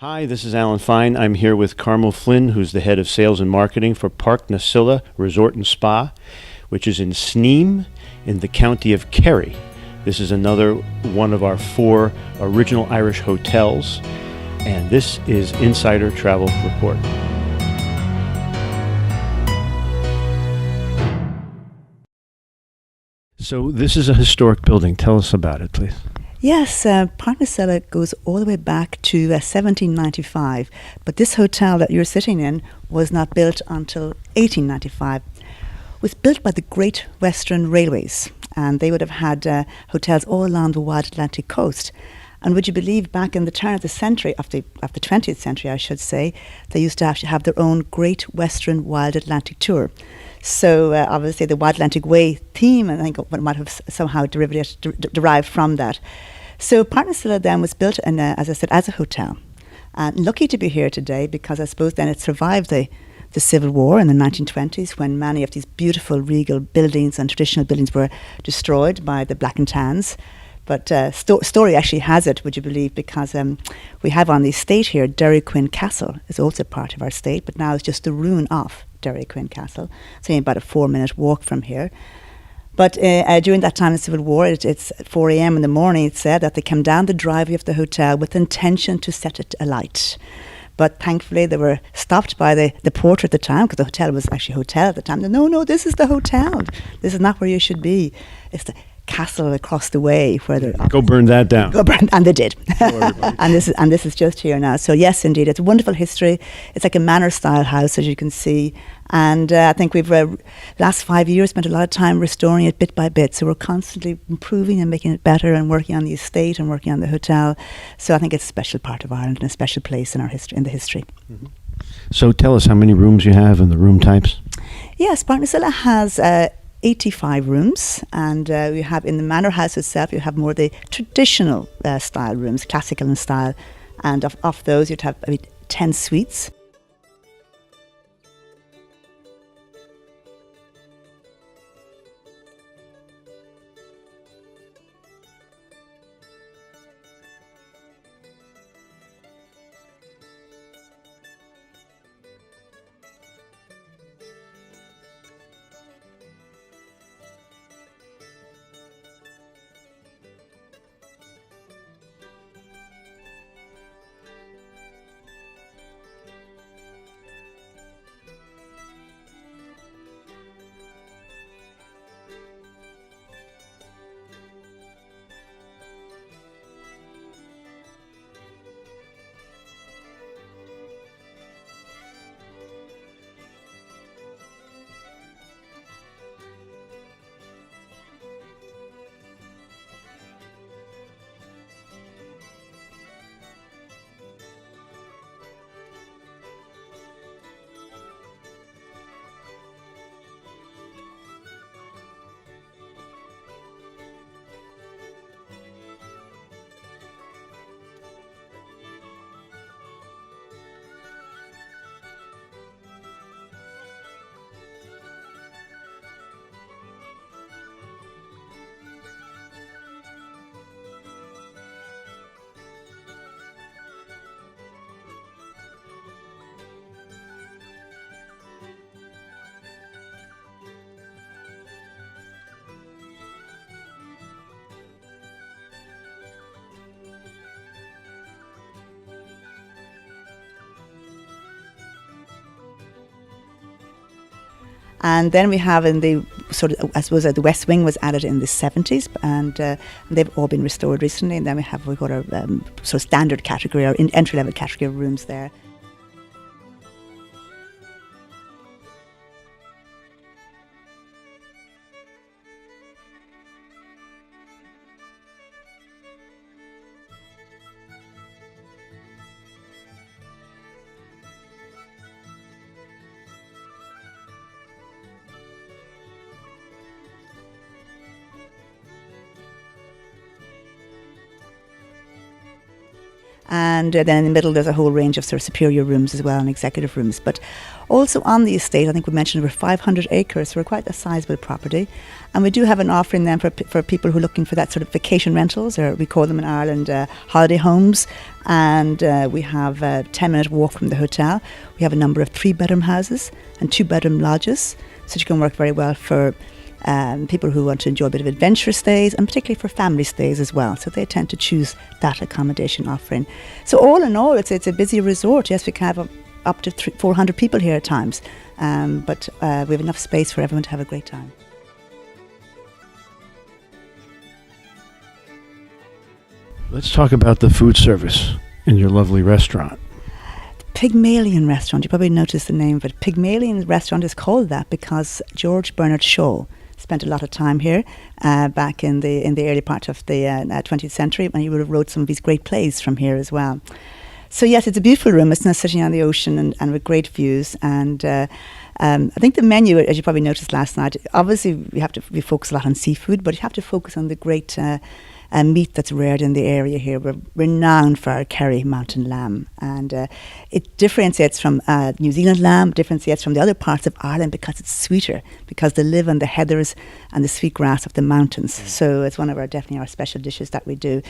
Hi, this is Alan Fine. I'm here with Carmel Flynn, who's the head of sales and marketing for Parknasilla Resort and Spa, which is in Sneem in the county of Kerry. This is another one of our 4 original Irish hotels, and this is Insider Travel Report. So this is a historic building. Tell us about it, please. Yes, Parknasilla goes all the way back to 1795, but this hotel that you're sitting in was not built until 1895. It was built by the Great Western Railways, and they would have had hotels all along the wide Atlantic coast. And would you believe, back in the turn of the century, of the 20th century, I should say, they used to actually have their own Great Western Wild Atlantic tour. So obviously the Wild Atlantic Way theme, I think, might have somehow derived from that. So Parknasilla then was built, as I said, as a hotel. And lucky to be here today because I suppose then it survived the Civil War in the 1920s, when many of these beautiful regal buildings and traditional buildings were destroyed by the Black and Tans. But story actually has it, would you believe, because we have on the estate here, Derry Quinn Castle is also part of our estate, but now it's just the ruin of Derry Quinn Castle. It's only about a 4-minute walk from here. But during that time in the Civil War, it's 4 a.m. in the morning, it said that they came down the driveway of the hotel with intention to set it alight. But thankfully they were stopped by the porter at the time, because the hotel was actually a hotel at the time. No, this is the hotel. This is not where you should be. It's the castle across the way where they're Go burn that down. And they did. and this is just here now. So yes, indeed, it's a wonderful history. It's like a manor style house, as you can see. And I think we've last 5 years spent a lot of time restoring it bit by bit. So we're constantly improving and making it better, and working on the estate and working on the hotel. So I think it's a special part of Ireland and a special place in our history, in the history. Mm-hmm. So tell us how many rooms you have and the room types. Yes, Parknasilla has 85 rooms, and we have in the manor house itself, you have more the traditional style rooms, classical in style, and of those you'd have 10 suites. And then we have in the sort of, I suppose, the West Wing was added in the 70s, and they've all been restored recently. And then we've got our sort of standard category, our entry-level category of rooms there. And then in the middle there's a whole range of sort of superior rooms as well and executive rooms. But also on the estate, I think we mentioned, we're 500 acres, so we're quite a sizable property. And we do have an offering then for people who are looking for that sort of vacation rentals, or we call them in Ireland holiday homes. And we have a 10-minute walk from the hotel. We have a number of 3-bedroom houses and 2-bedroom lodges, so you can work very well for people who want to enjoy a bit of adventure stays, and particularly for family stays as well. So they tend to choose that accommodation offering. So all in all, it's a busy resort. Yes, we can have up to 400 people here at times, but we have enough space for everyone to have a great time. Let's talk about the food service in your lovely restaurant. Pygmalion Restaurant, you probably noticed the name of it. Pygmalion Restaurant is called that because George Bernard Shaw spent a lot of time here back in the early part of the 20th century, when he would have wrote some of these great plays from here as well. So yes, it's a beautiful room. It's now sitting on the ocean and with great views. And I think the menu, as you probably noticed last night, obviously we focus a lot on seafood, but you have to focus on the great meat that's reared in the area here. We're renowned for our Kerry mountain lamb, and it differentiates from New Zealand lamb, differentiates from the other parts of Ireland because it's sweeter, because they live on the heathers and the sweet grass of the mountains. So it's one of definitely our special dishes that we do.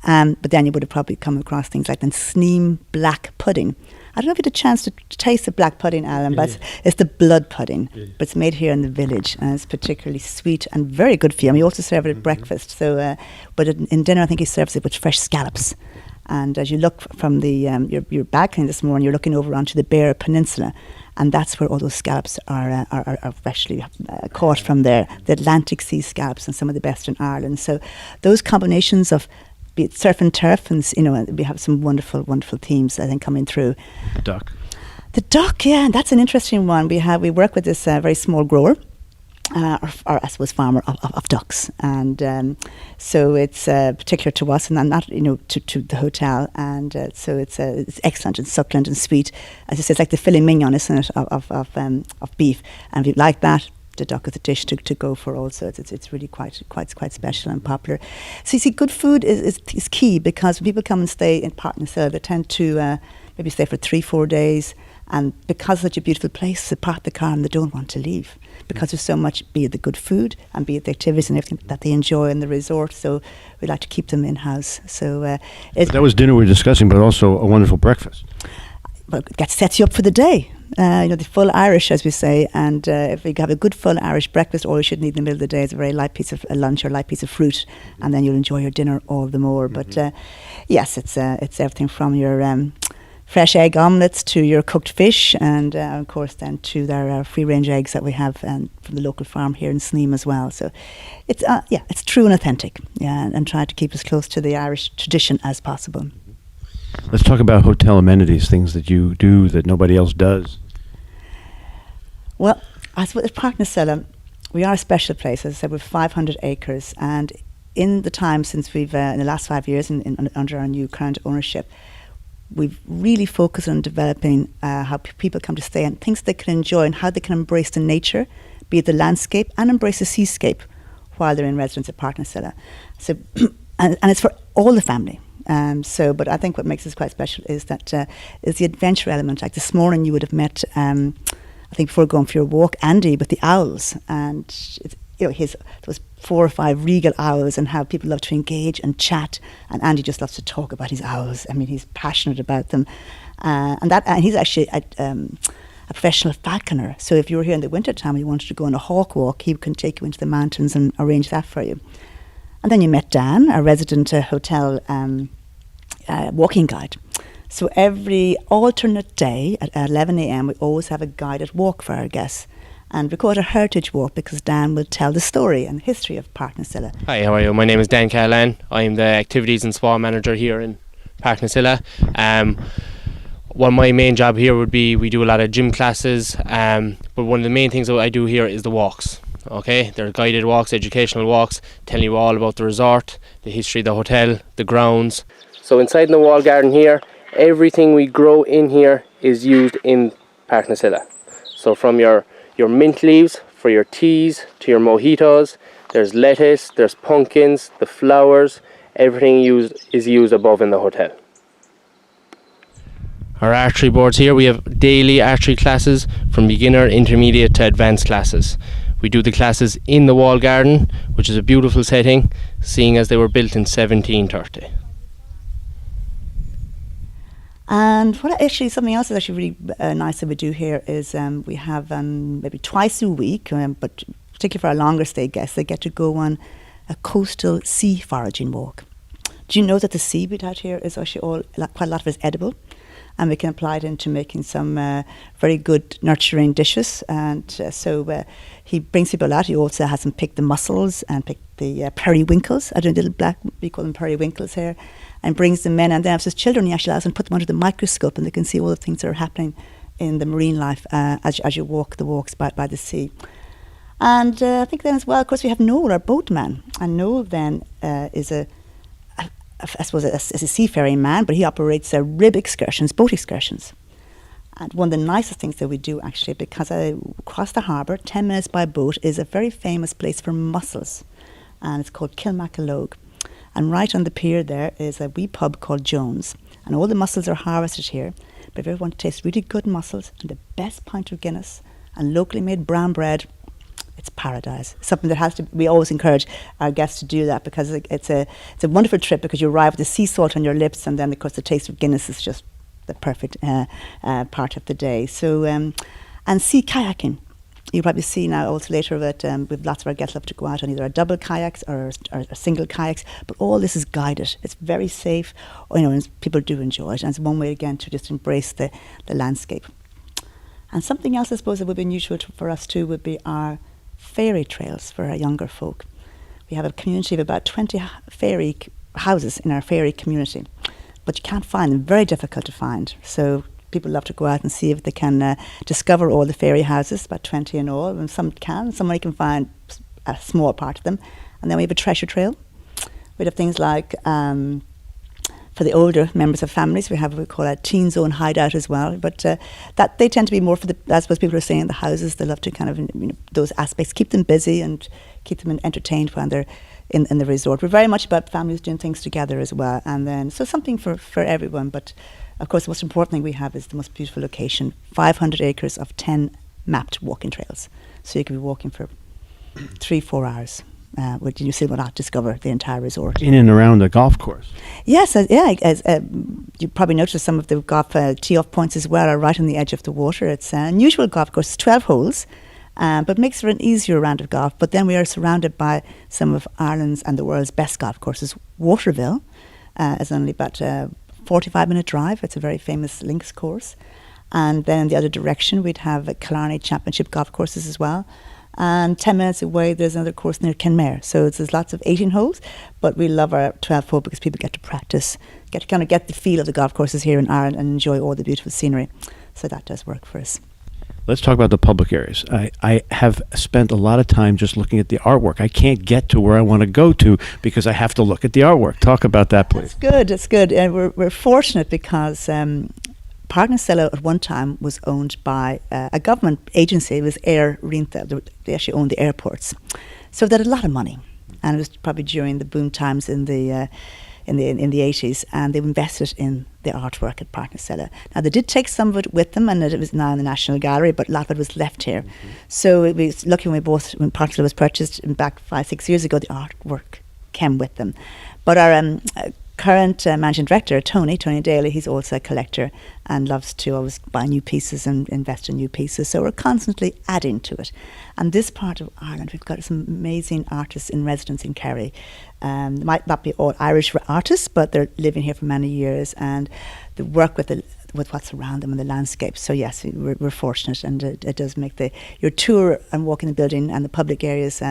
But then you would have probably come across things like the Sneem black pudding. I don't know if you had a chance to taste the black pudding, Alan, but it's the blood pudding. Yeah. But it's made here in the village, and it's particularly sweet and very good for you. And we also serve it at breakfast. So, but in dinner, I think he serves it with fresh scallops. And as you look from the your balcony this morning, you're looking over onto the Bear Peninsula, and that's where all those scallops are freshly caught from there. The Atlantic Sea scallops, and some of the best in Ireland. So those combinations of, be it surf and turf, and we have some wonderful, wonderful themes I think coming through. The duck, yeah, that's an interesting one. We work with this very small grower, or I suppose farmer of ducks, and so it's particular to us, and not to the hotel, and so it's excellent and succulent and sweet. As I say, it's like the filet mignon, isn't it, of beef, and if you like that, the duck is a dish to go for also. It's really quite special and popular. So you see, good food is key, because when people come and stay in Parknasilla, they tend to maybe stay for 3-4 days, and because it's such a beautiful place, they park the car and they don't want to leave, because there's so much, be it the good food and be it the activities and everything that they enjoy in the resort. So we like to keep them in-house. So that was dinner we were discussing, but also a wonderful breakfast. Well, that sets you up for the day. The full Irish, as we say, and if you have a good full Irish breakfast, all you should need in the middle of the day is a very light piece of lunch or light piece of fruit, and then you'll enjoy your dinner all the more. Mm-hmm. But yes, it's everything from your fresh egg omelettes to your cooked fish, and of course then to their free-range eggs that we have from the local farm here in Sneem as well. So it's true and authentic, and try to keep as close to the Irish tradition as possible. Let's talk about hotel amenities, things that you do that nobody else does. Well, I suppose at Parknasilla, we are a special place. As I said, we've 500 acres, and in the time since we've, in the last 5 years, under our new current ownership, we've really focused on developing how people come to stay and things they can enjoy and how they can embrace the nature, be it the landscape, and embrace the seascape while they're in residence at Parknasilla. So, and it's for all the family. But I think what makes us quite special is that is the adventure element. Like this morning, you would have met, I think before going for your walk, Andy with the owls, and those 4 or 5 regal owls, and how people love to engage and chat. And Andy just loves to talk about his owls. I mean, he's passionate about them, and he's actually a professional falconer. So if you were here in the winter time and you wanted to go on a hawk walk, he can take you into the mountains and arrange that for you. And then you met Dan, our resident hotel walking guide. So every alternate day at 11 a.m. we always have a guided walk for our guests. And we call it a heritage walk because Dan will tell the story and history of Parknasilla. Hi, how are you? My name is Dan Callahan. I'm the Activities and Spa Manager here in Parknasilla. My main job here would be, we do a lot of gym classes, but one of the main things that I do here is the walks. Okay, they're guided walks, educational walks, telling you all about the resort, the history of the hotel, the grounds. So inside in the wall garden here, everything we grow in here is used in Parknasilla. So from your mint leaves for your teas to your mojitos, there's lettuce, there's pumpkins, the flowers, everything is used above in the hotel. Our archery boards here, we have daily archery classes from beginner, intermediate to advanced classes. We do the classes in the wall garden, which is a beautiful setting, seeing as they were built in 1730. And what actually something else that's actually really nice that we do here is we have maybe twice a week, but particularly for our longer stay guests, they get to go on a coastal sea foraging walk. Do you know that the seaweed out here is actually quite a lot of it is edible, and we can apply it into making some very good nurturing dishes. And so he brings people out. He also has them pick the mussels and pick the periwinkles. I don't know, little black, we call them periwinkles here, and brings them in. And then as his children, he actually allows them to put them under the microscope, and they can see all the things that are happening in the marine life as you walk the walks by the sea. And I think then as well, of course, we have Noel, our boatman. And Noel then is I suppose a seafaring man, but he operates rib excursions, boat excursions. And one of the nicest things that we do actually, because across the harbour, 10 minutes by boat, is a very famous place for mussels. And it's called Kilmacalogue. And right on the pier there is a wee pub called Jones. And all the mussels are harvested here. But if you want to taste really good mussels and the best pint of Guinness and locally made brown bread, it's paradise. Something that we always encourage our guests to do that, because it's a wonderful trip, because you arrive with the sea salt on your lips, and then of course the taste of Guinness is just the perfect part of the day. So and sea kayaking, you'll probably see now also later that we've lots of our guests love to go out on either a double kayaks or single kayaks, but all this is guided. It's very safe, and people do enjoy it, and it's one way again to just embrace the landscape. And something else I suppose that would be unusual for us too would be our fairy trails for our younger folk. We have a community of about 20 fairy houses in our fairy community, but you can't find them, very difficult to find. So people love to go out and see if they can discover all the fairy houses, about 20 in all, and somebody can find a small part of them. And then we have a treasure trail. We'd have things like for the older members of families, we have what we call a teen zone hideout as well. But that they tend to be more for I suppose people are saying the houses. They love to kind of those aspects, keep them busy and keep them entertained when they're in the resort. We're very much about families doing things together as well, and then so something for everyone. But of course, the most important thing we have is the most beautiful location: 500 acres of 10 mapped walking trails. So you can be walking for 3-4 hours. You still will not discover the entire resort. In and around the golf course. Yes, you probably noticed some of the golf tee-off points as well are right on the edge of the water. It's an unusual golf course, 12 holes, but makes for an easier round of golf. But then we are surrounded by some of Ireland's and the world's best golf courses. Waterville is only about a 45-minute drive. It's a very famous links course. And then in the other direction, we'd have Killarney Championship golf courses as well. And 10 minutes away, there's another course near Kenmare. So there's lots of 18 holes, but we love our 12 hole because people get to practice, get to kind of get the feel of the golf courses here in Ireland and enjoy all the beautiful scenery. So that does work for us. Let's talk about the public areas. I have spent a lot of time just looking at the artwork. I can't get to where I want to go to because I have to look at the artwork. Talk about that, please. It's good. And we're fortunate because Parknasilla at one time was owned by a government agency. It was Air Rintha. They actually owned the airports, so they had a lot of money, and it was probably during the boom times in the 80s, and they invested in the artwork at Parknasilla. Now they did take some of it with them, and it was now in the National Gallery, but a lot of it was left here. Mm-hmm. So it was lucky when Parknasilla was purchased back 5-6 years ago. The artwork came with them, but our current managing director, Tony Daly, he's also a collector and loves to always buy new pieces and invest in new pieces. So we're constantly adding to it. And this part of Ireland, we've got some amazing artists in residence in Kerry. They might not be all Irish artists, but they're living here for many years, and they work with what's around them and the landscape. So yes, we're fortunate, and it does make your tour and walking the building and the public areas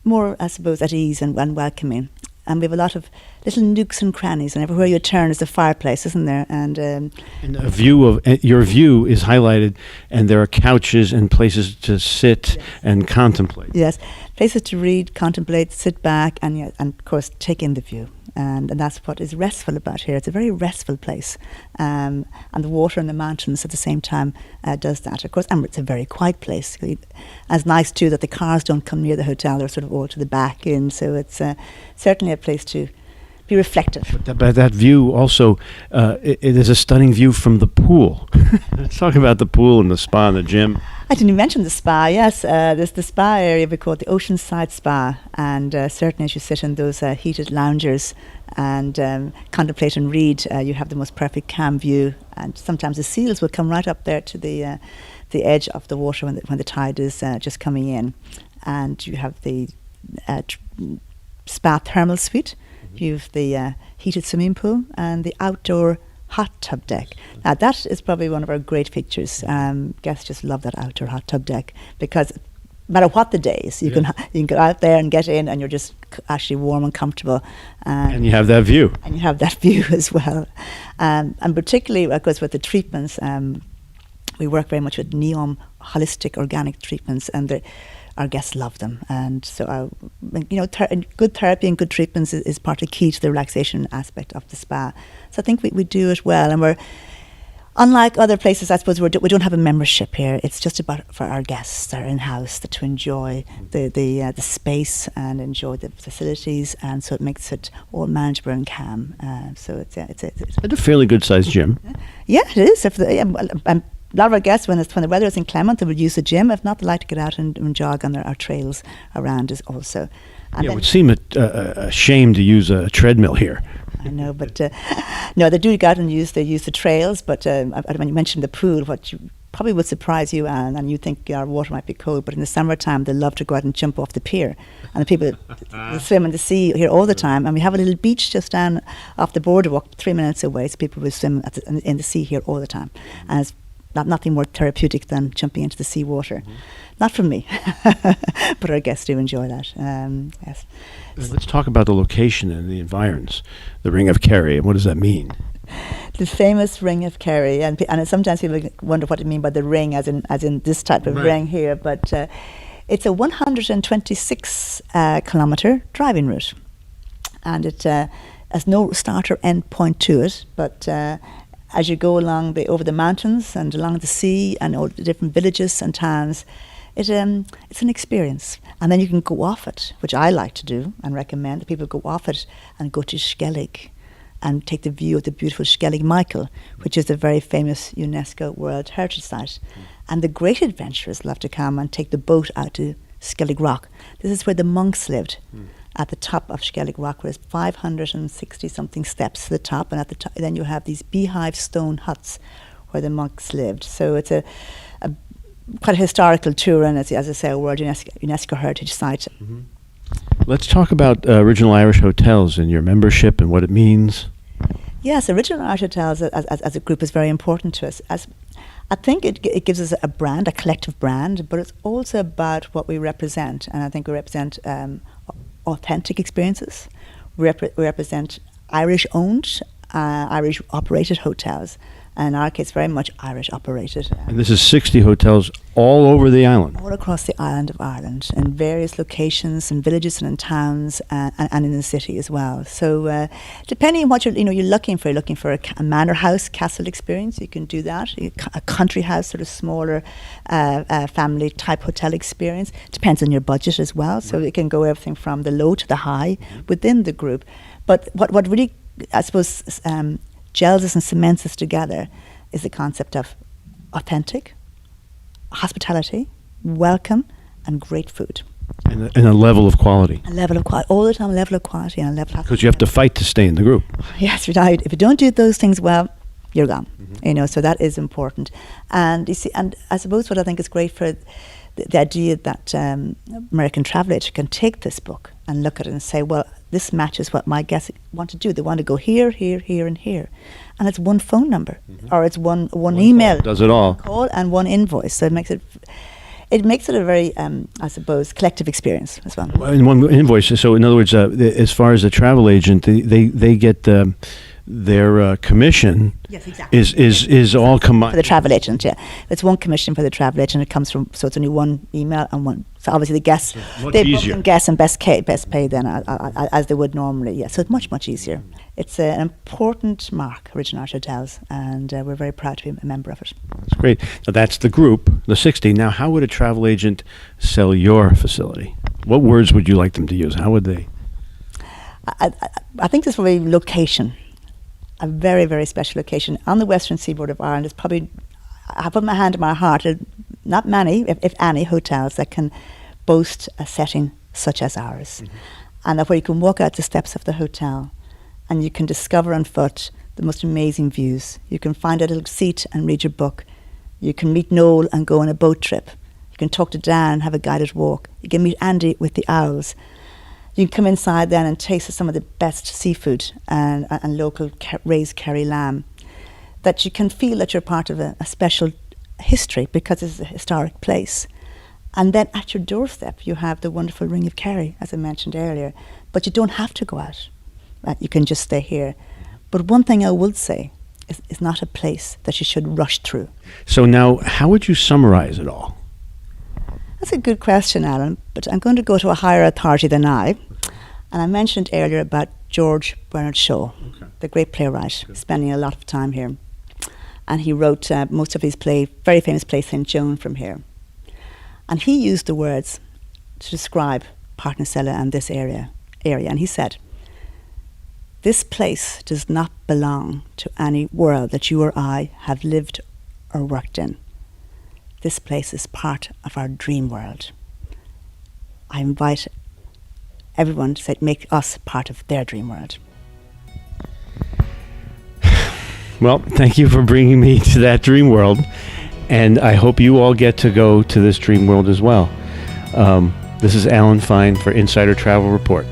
more, I suppose, at ease and welcoming. And we have a lot of little nooks and crannies, and everywhere you turn is a fireplace, isn't there? And a view of your view is highlighted, and there are couches and places to sit and contemplate. Yes, places to read, contemplate, sit back, and of course take in the view. And that's what is restful about here. It's a very restful place, and the water and the mountains at the same time does that. Of course, and it's a very quiet place. It's nice too that the cars don't come near the hotel; they're sort of all to the back in. So it's certainly a place to be reflective. But that view also, it is a stunning view from the pool. Let's talk about the pool and the spa and the gym. I didn't even mention the spa. Yes, there's the spa area we call it the Oceanside Spa, and certainly as you sit in those heated loungers and contemplate and read, you have the most perfect calm view. And sometimes the seals will come right up there to the edge of the water when the tide is just coming in, and you have the spa thermal suite. You've the heated swimming pool and the outdoor hot tub deck. Now that is probably one of our great features. Guests just love that outdoor hot tub deck because no matter what the day is, you can go out there and get in, and you're just actually warm and comfortable. And you have that view. And you have that view as well. And particularly, of course, with the treatments, we work very much with NEOM holistic organic treatments, and our guests love them. And so, good therapy and good treatments is partly key to the relaxation aspect of the spa. So I think we do it well, and we're, unlike other places, I suppose we don't have a membership here. It's just about for our guests that are in-house to enjoy the space and enjoy the facilities, and so it makes it all manageable and calm. So it's a fairly good-sized gym. Yeah, it is. A lot of our guests, when the weather is inclement, they will use the gym. If not, they like to get out and jog on our trails around us also. And it would seem a shame to use a treadmill here. I know, but no, they do go out and use the trails. But when you mentioned the pool, what you probably would surprise you, and you think our water might be cold, but in the summertime they love to go out and jump off the pier, and the people they swim in the sea here all the time. And we have a little beach just down off the boardwalk, 3 minutes away, so people will swim in the sea here all the time, and it's nothing more therapeutic than jumping into the seawater. Not for me, but our guests do enjoy that. Yes. Let's talk about the location and the environs, the Ring of Kerry. What does that mean? The famous Ring of Kerry, and sometimes people wonder what it means by the ring, as in this type of ring here. But it's a 126 kilometre driving route, and it has no start or end point to it. But as you go along over the mountains and along the sea and all the different villages and towns, it's an experience. And then you can go off it, which I like to do and recommend that people go off it and go to Skellig and take the view of the beautiful Skellig Michael, which is a very famous UNESCO World Heritage Site. And the great adventurers love to come and take the boat out to Skellig Rock. This is where the monks lived. At the top of Skellig Rock, there's 560 something steps to the top, and at the top, then you have these beehive stone huts where the monks lived. So it's a quite a historical tour, and as I say, a World UNESCO Heritage Site. Let's talk about Original Irish Hotels and your membership and what it means. Yes, Original Irish Hotels as a group is very important to us. I think it gives us a brand, a collective brand, but it's also about what we represent, and I think we represent authentic experiences. We represent Irish-owned, Irish-operated hotels, and in our case, very much Irish-operated. And this is 60 hotels all over the island? All across the island of Ireland, in various locations, in villages and in towns, and in the city as well. So, depending on what you're looking for a manor house, castle experience, you can do that. A country house, sort of smaller family type hotel experience. Depends on your budget as well. So it can go everything from the low to the high within the group. But what really, I suppose, gels us and cements us together is the concept of authentic hospitality, welcome, and great food. And a level of quality. A level of quality, all the time, a level of quality and a level of because you have to fight to stay in the group. Yes, right. If you don't do those things well, you're gone. So that is important. And you see, and I suppose what I think is great for the idea that American travel agent can take this book and look at it and say, well, this matches what my guests want to do. They want to go here, here, here, and here. And it's one phone number, or it's one email. Does it all. Call and one invoice. So it makes it a very, I suppose, collective experience as well. And one invoice. So in other words, as far as the travel agent, they get their commission. Yes, exactly. is all combined for the travel agent. Yeah, it's one commission for the travel agent. It comes from, so it's only one email and one. So obviously the guests, they book guests and best pay then as they would normally. Yeah, so it's much easier. It's an important mark, Original Irish Hotels, and we're very proud to be a member of it. That's great. Now that's the group, the 60. Now, how would a travel agent sell your facility? What words would you like them to use? How would they? I think this probably location, a very, very special location on the western seaboard of Ireland. Is probably, I put my hand on my heart, not many, if any, hotels that can boast a setting such as ours. Mm-hmm. And that where you can walk out the steps of the hotel and you can discover on foot the most amazing views. You can find a little seat and read your book. You can meet Noel and go on a boat trip. You can talk to Dan and have a guided walk. You can meet Andy with the owls. You can come inside then and taste some of the best seafood and local raised Kerry lamb. That you can feel that you're part of a special history because it's a historic place. And then at your doorstep you have the wonderful Ring of Kerry, as I mentioned earlier. But you don't have to go out. You can just stay here. But one thing I would say is it's not a place that you should rush through. So now, how would you summarize it all? That's a good question, Alan, but I'm going to go to a higher authority than I. And I mentioned earlier about George Bernard Shaw, the great playwright, spending a lot of time here. And he wrote most of his very famous play, St. Joan, from here. And he used the words to describe Parknasilla and this area. And he said, "This place does not belong to any world that you or I have lived or worked in. This place is part of our dream world." I invite everyone to say, make us part of their dream world. Well, thank you for bringing me to that dream world, and I hope you all get to go to this dream world as well. This is Alan Fine for Insider Travel Report.